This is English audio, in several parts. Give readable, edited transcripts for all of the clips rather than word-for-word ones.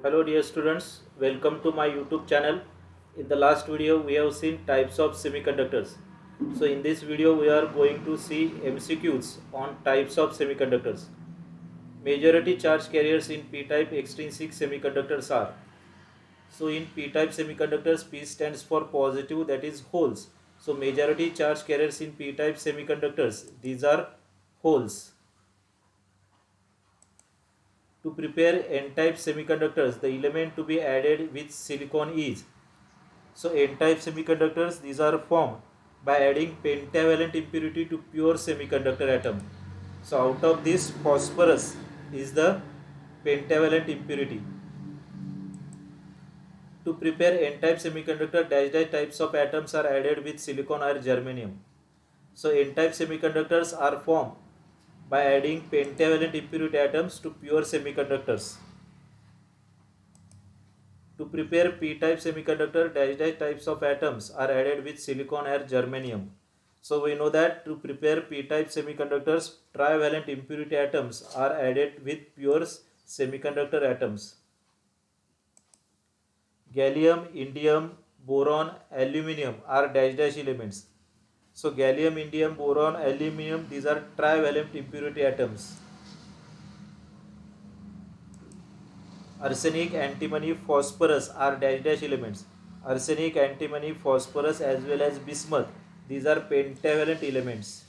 Hello dear students, welcome to my YouTube channel. In the last video we have seen types of semiconductors. So in this video we are going to see MCQs on types of semiconductors. Majority charge carriers in p-type extrinsic semiconductors are. So in p-type semiconductors, P stands for positive, that is holes. So majority charge carriers in p-type semiconductors, these are holes. To prepare n-type semiconductors, the element to be added with silicon is. So n-type semiconductors, these are formed by adding pentavalent impurity to pure semiconductor atom. So out of this, phosphorus is the pentavalent impurity. To prepare n-type semiconductor, dash types of atoms are added with silicon or germanium. So n-type semiconductors are formed by adding pentavalent impurity atoms to pure semiconductors. To prepare p-type semiconductor, dash types of atoms are added with silicon or germanium. So we know that to prepare p-type semiconductors, trivalent impurity atoms are added with pure semiconductor atoms. Gallium, indium, boron, aluminum are dash elements. So gallium, indium, boron, aluminum, these are trivalent impurity atoms. Arsenic, antimony, phosphorus are dash elements. Arsenic, antimony, phosphorus as well as bismuth, these are pentavalent elements.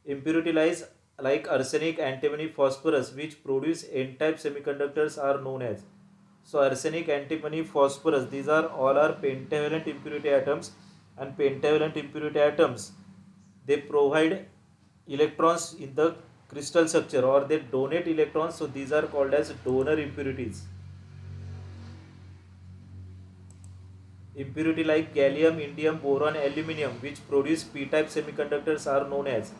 Impurity lies like arsenic, antimony, phosphorus which produce n-type semiconductors are known as. So arsenic, antimony, phosphorus, these are all are pentavalent impurity atoms, and pentavalent impurity atoms, they provide electrons in the crystal structure, or they donate electrons, so these are called as donor impurities. Impurity like gallium, indium, boron, aluminum which produce p-type semiconductors are known as.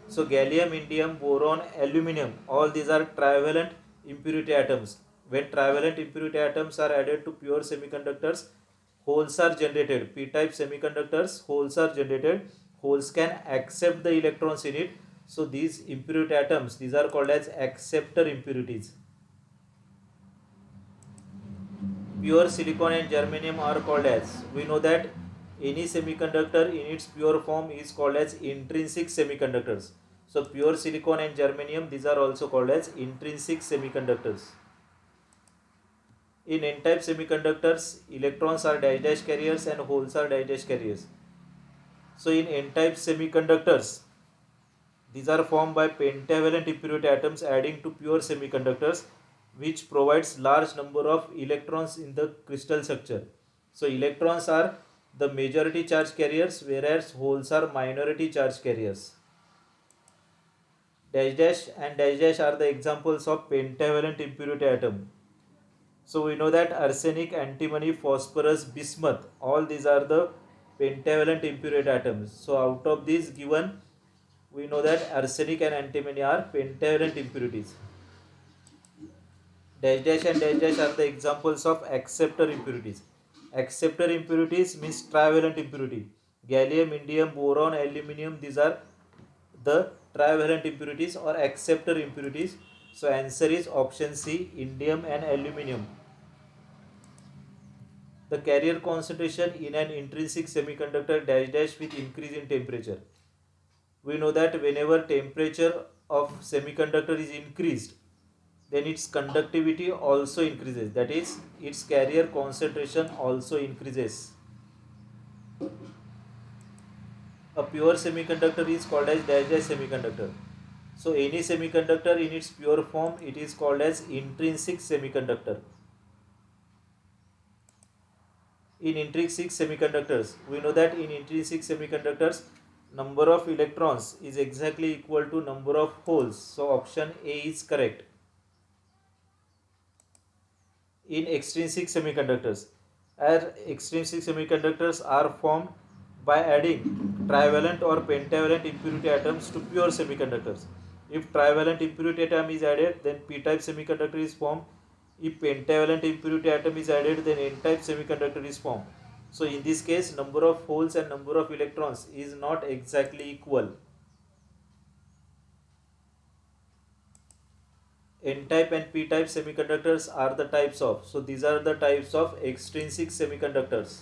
So gallium, indium, boron, aluminum, all these are trivalent impurity atoms. When trivalent impurity atoms are added to pure semiconductors, holes are generated. P-type semiconductors, holes are generated. Holes can accept the electrons in it. So these impurity atoms, these are called as acceptor impurities. Pure silicon and germanium are called as. We know that any semiconductor in its pure form is called as intrinsic semiconductors. So pure silicon and germanium, these are also called as intrinsic semiconductors. In n-type semiconductors, electrons are dash carriers and holes are dash carriers. So in n-type semiconductors, these are formed by pentavalent impurity atoms adding to pure semiconductors, which provides large number of electrons in the crystal structure. So electrons are the majority charge carriers, whereas holes are minority charge carriers. Dash and dash are the examples of pentavalent impurity atom. So we know that arsenic, antimony, phosphorus, bismuth, all these are the pentavalent impurity atoms. So out of these given, we know that arsenic and antimony are pentavalent impurities. Dash and dash are the examples of acceptor impurities. Acceptor impurities means trivalent impurity. Gallium, indium, boron, aluminum, these are the trivalent impurities or acceptor impurities. So answer is option C, indium and aluminum. The carrier concentration in an intrinsic semiconductor dash with increase in temperature. We know that whenever temperature of semiconductor is increased, then its conductivity also increases, that is its carrier concentration also increases. A pure semiconductor is called as dash semiconductor. So any semiconductor in its pure form, it is called as intrinsic semiconductor. In intrinsic semiconductors, we know that in intrinsic semiconductors, number of electrons is exactly equal to number of holes, so option A is correct. In extrinsic semiconductors, as extrinsic semiconductors are formed by adding trivalent or pentavalent impurity atoms to pure semiconductors. If trivalent impurity atom is added, then p-type semiconductor is formed. If pentavalent impurity atom is added, then n-type semiconductor is formed. So in this case, number of holes and number of electrons is not exactly equal. N-type and P-type semiconductors are the types of. So these are the types of extrinsic semiconductors.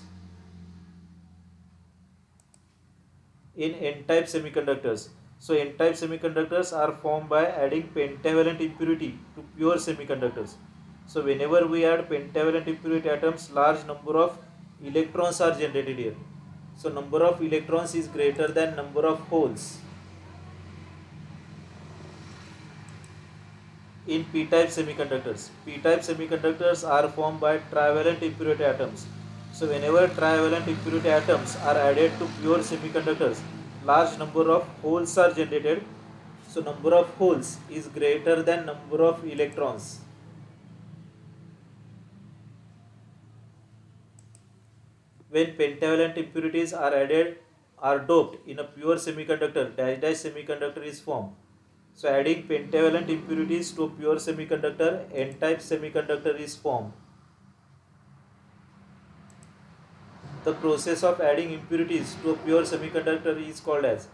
In N-type semiconductors, so N-type semiconductors are formed by adding pentavalent impurity to pure semiconductors. So whenever we add pentavalent impurity atoms, large number of electrons are generated here. So number of electrons is greater than number of holes. In p-type semiconductors, p-type semiconductors are formed by trivalent impurity atoms. So whenever trivalent impurity atoms are added to pure semiconductors, large number of holes are generated. So number of holes is greater than number of electrons. When pentavalent impurities are added are doped in a pure semiconductor, dash semiconductor is formed. So adding pentavalent impurities to a pure semiconductor, N-type semiconductor is formed. The process of adding impurities to a pure semiconductor is called as,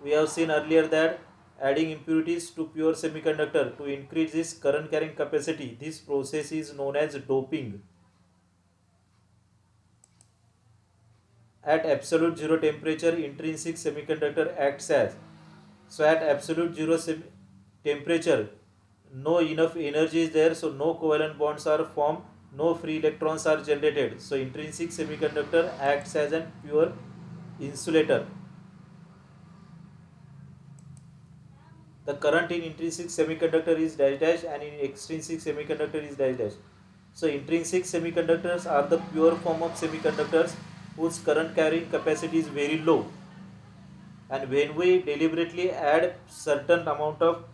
we have seen earlier that adding impurities to pure semiconductor to increase its current carrying capacity, this process is known as doping. At absolute zero temperature, intrinsic semiconductor acts as, so at absolute zero temperature, no enough energy is there, so no covalent bonds are formed, no free electrons are generated. So intrinsic semiconductor acts as a pure insulator. The current in intrinsic semiconductor is dash dash and in extrinsic semiconductor is dash dash. So intrinsic semiconductors are the pure form of semiconductors whose current carrying capacity is very low. And when we deliberately add certain amount of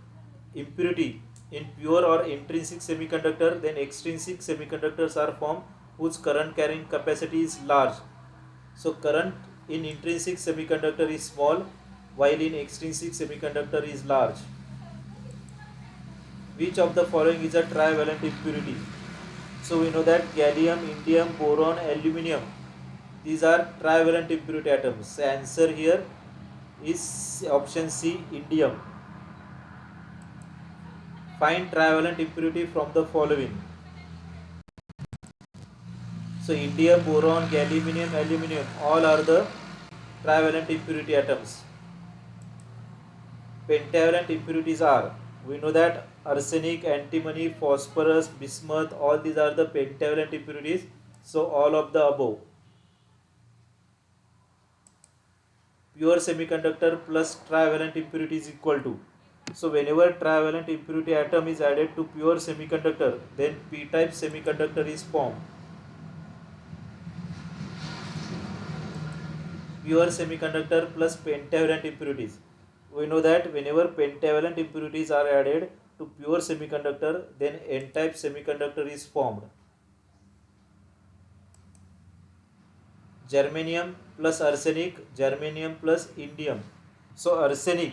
impurity in pure or intrinsic semiconductor, then extrinsic semiconductors are formed whose current carrying capacity is large. So current in intrinsic semiconductor is small while in extrinsic semiconductor is large. Which of the following is a trivalent impurity? So we know that gallium, indium, boron, aluminium, these are trivalent impurity atoms. The answer here is option C, indium. Find trivalent impurity from the following. So indium, boron, gallium, aluminium, all are the trivalent impurity atoms. Pentavalent impurities are, we know that arsenic, antimony, phosphorus, bismuth, all these are the pentavalent impurities. So all of the above. Pure semiconductor plus trivalent impurity is equal to, so whenever trivalent impurity atom is added to pure semiconductor, then p-type semiconductor is formed. Pure semiconductor plus pentavalent impurities, we know that whenever pentavalent impurities are added to pure semiconductor, then n-type semiconductor is formed. Germanium plus arsenic, germanium plus indium. So arsenic,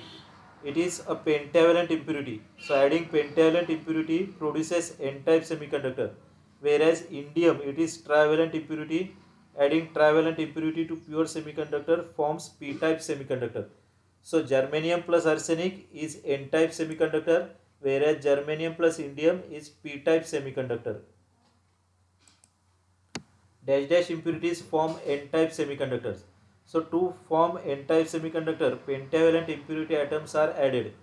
it is a pentavalent impurity. So adding pentavalent impurity produces n-type semiconductor. Whereas indium, it is trivalent impurity. Adding trivalent impurity to pure semiconductor forms p-type semiconductor. So germanium plus arsenic is n-type semiconductor, whereas germanium plus indium is p-type semiconductor. Dash dash impurities form n-type semiconductors. So to form n-type semiconductor, pentavalent impurity atoms are added,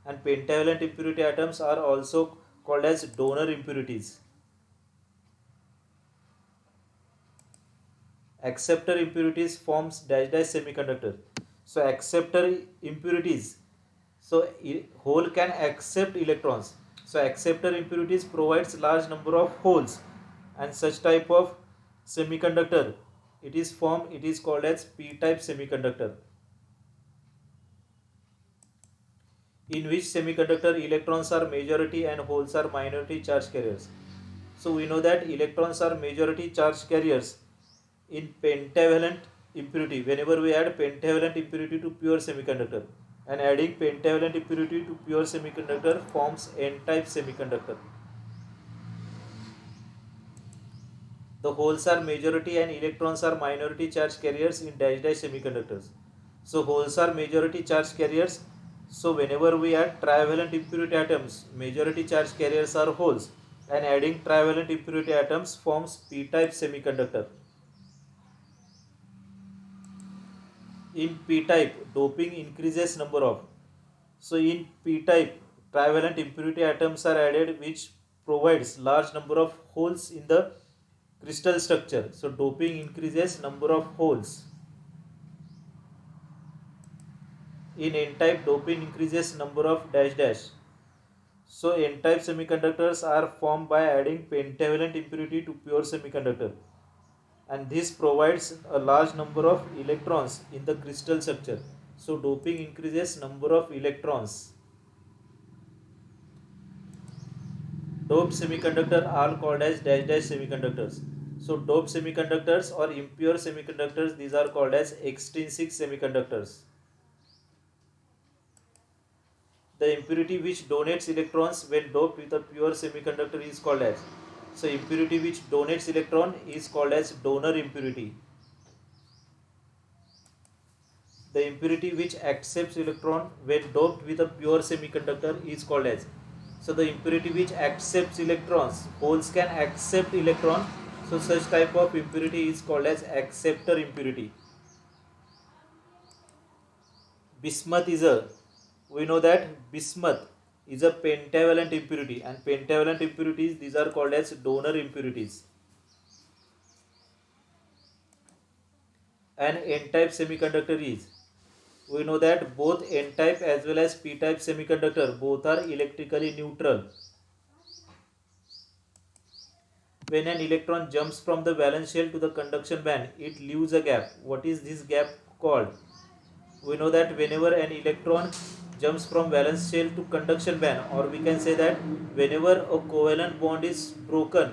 and pentavalent impurity atoms are also called as donor impurities. Acceptor impurities forms dash dash semiconductor. So acceptor impurities, so hole can accept electrons. So acceptor impurities provides large number of holes, and such type of semiconductor, it is formed, it is called as p-type semiconductor. In which semiconductor electrons are majority and holes are minority charge carriers? So we know that electrons are majority charge carriers in pentavalent impurity. Whenever we add pentavalent impurity to pure semiconductor, and adding pentavalent impurity to pure semiconductor forms n-type semiconductor. The holes are majority and electrons are minority charge carriers in dash dash semiconductors. So holes are majority charge carriers. So whenever we add trivalent impurity atoms, majority charge carriers are holes, and adding trivalent impurity atoms forms p-type semiconductor. In p-type, doping increases number of. So in p-type, trivalent impurity atoms are added, which provides large number of holes in the crystal structure. So doping increases number of holes. In n-type, doping increases number of dash dash. So n-type semiconductors are formed by adding pentavalent impurity to pure semiconductor, and this provides a large number of electrons in the crystal structure. So doping increases number of electrons. Doped semiconductor are called as dash dash semiconductors. So doped semiconductors or impure semiconductors, these are called as extrinsic semiconductors. The impurity which donates electrons when doped with a pure semiconductor is called as. So impurity which donates electron is called as donor impurity. The impurity which accepts electron when doped with a pure semiconductor is called as. So the impurity which accepts electrons, holes can accept electron, so such type of impurity is called as acceptor impurity. Bismuth is a, we know that bismuth is a pentavalent impurity, and pentavalent impurities, these are called as donor impurities. An n-type semiconductor is, we know that both n-type as well as p-type semiconductor, both are electrically neutral. When an electron jumps from the valence shell to the conduction band, it leaves a gap. What is this gap called? We know that whenever an electron jumps from valence shell to conduction band, or we can say that whenever a covalent bond is broken,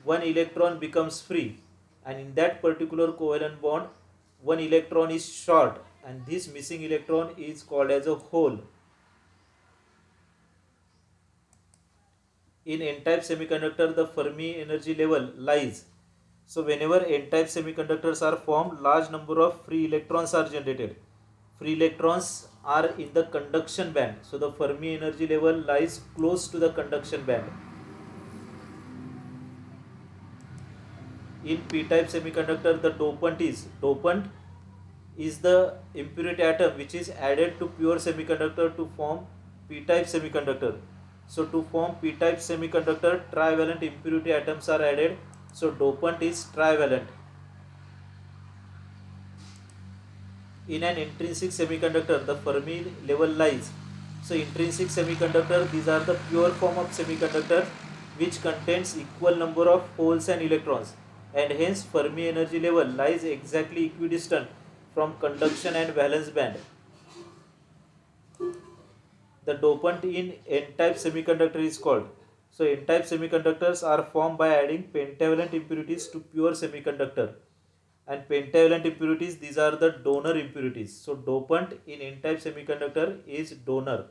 one electron becomes free, and in that particular covalent bond, one electron is short, and this missing electron is called as a hole. In n-type semiconductor, the Fermi energy level lies. So whenever n-type semiconductors are formed, large number of free electrons are generated. Free electrons are in the conduction band, so the Fermi energy level lies close to the conduction band. In p-type semiconductor, the dopant is the impurity atom which is added to pure semiconductor to form p-type semiconductor. So to form p-type semiconductor, trivalent impurity atoms are added, so dopant is trivalent. In an intrinsic semiconductor, the Fermi level lies. So intrinsic semiconductor, these are the pure form of semiconductor which contains equal number of holes and electrons, and hence Fermi energy level lies exactly equidistant from conduction and valence band. The dopant in n-type semiconductor is called. So n-type semiconductors are formed by adding pentavalent impurities to pure semiconductor, and pentavalent impurities, these are the donor impurities. So dopant in n-type semiconductor is donor.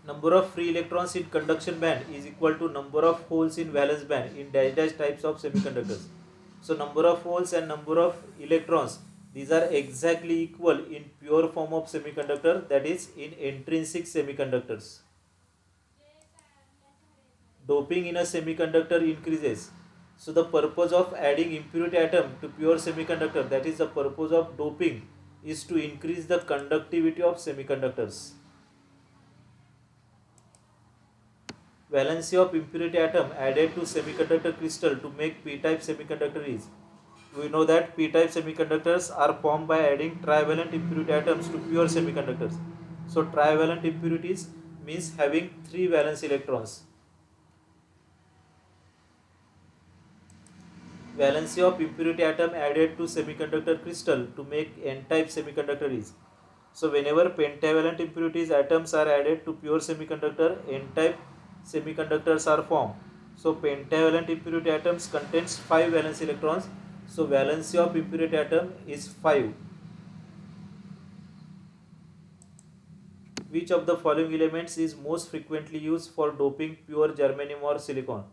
Number of free electrons in conduction band is equal to number of holes in valence band in dash dash types of semiconductors. So number of holes and number of electrons, these are exactly equal in pure form of semiconductor, that is in intrinsic semiconductors. Doping in a semiconductor increases. So the purpose of adding impurity atom to pure semiconductor, that is the purpose of doping, is to increase the conductivity of semiconductors. Valency of impurity atom added to semiconductor crystal to make p-type semiconductor is, we know that p-type semiconductors are formed by adding trivalent impurity atoms to pure semiconductors. So trivalent impurities means having 3 valence electrons. Valency of impurity atom added to semiconductor crystal to make n-type semiconductor is, so whenever pentavalent impurities atoms are added to pure semiconductor, n-type semiconductors are formed. So pentavalent impurity atoms contains 5 valence electrons, so valency of impurity atom is 5. Which of the following elements is most frequently used for doping pure germanium or silicon?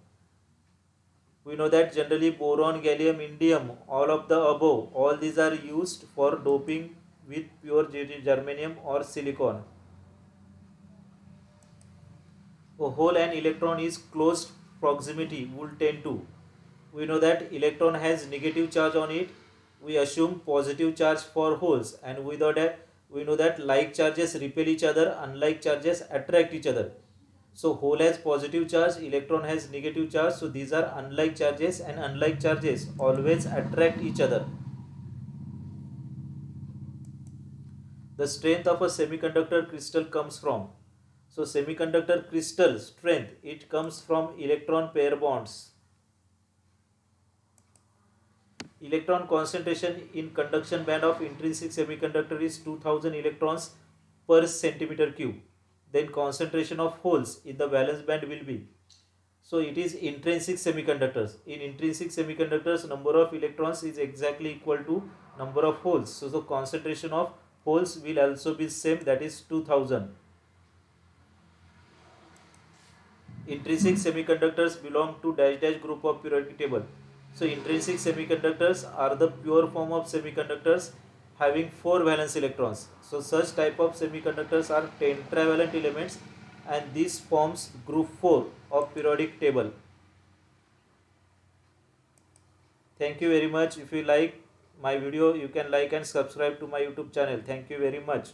We know that generally boron, gallium, indium, all of the above, all these are used for doping with pure germanium or silicon. A hole and electron is close proximity would tend to. We know that electron has negative charge on it. We assume positive charge for holes, and we know that like charges repel each other, unlike charges attract each other. So hole has positive charge, electron has negative charge. So these are unlike charges, and unlike charges always attract each other. The strength of a semiconductor crystal comes from. So semiconductor crystal strength, it comes from electron pair bonds. Electron concentration in conduction band of intrinsic semiconductor is 2000 electrons per centimeter cube. Then concentration of holes in the valence band will be. So it is intrinsic semiconductors. In intrinsic semiconductors, number of electrons is exactly equal to number of holes. So the concentration of holes will also be same, that is 2000. Intrinsic semiconductors belong to dash dash group of periodic table. So intrinsic semiconductors are the pure form of semiconductors having 4 valence electrons. So such type of semiconductors are tetravalent elements, and this forms group 4 of periodic table. Thank you very much. If you like my video, you can like and subscribe to my YouTube channel. Thank you very much.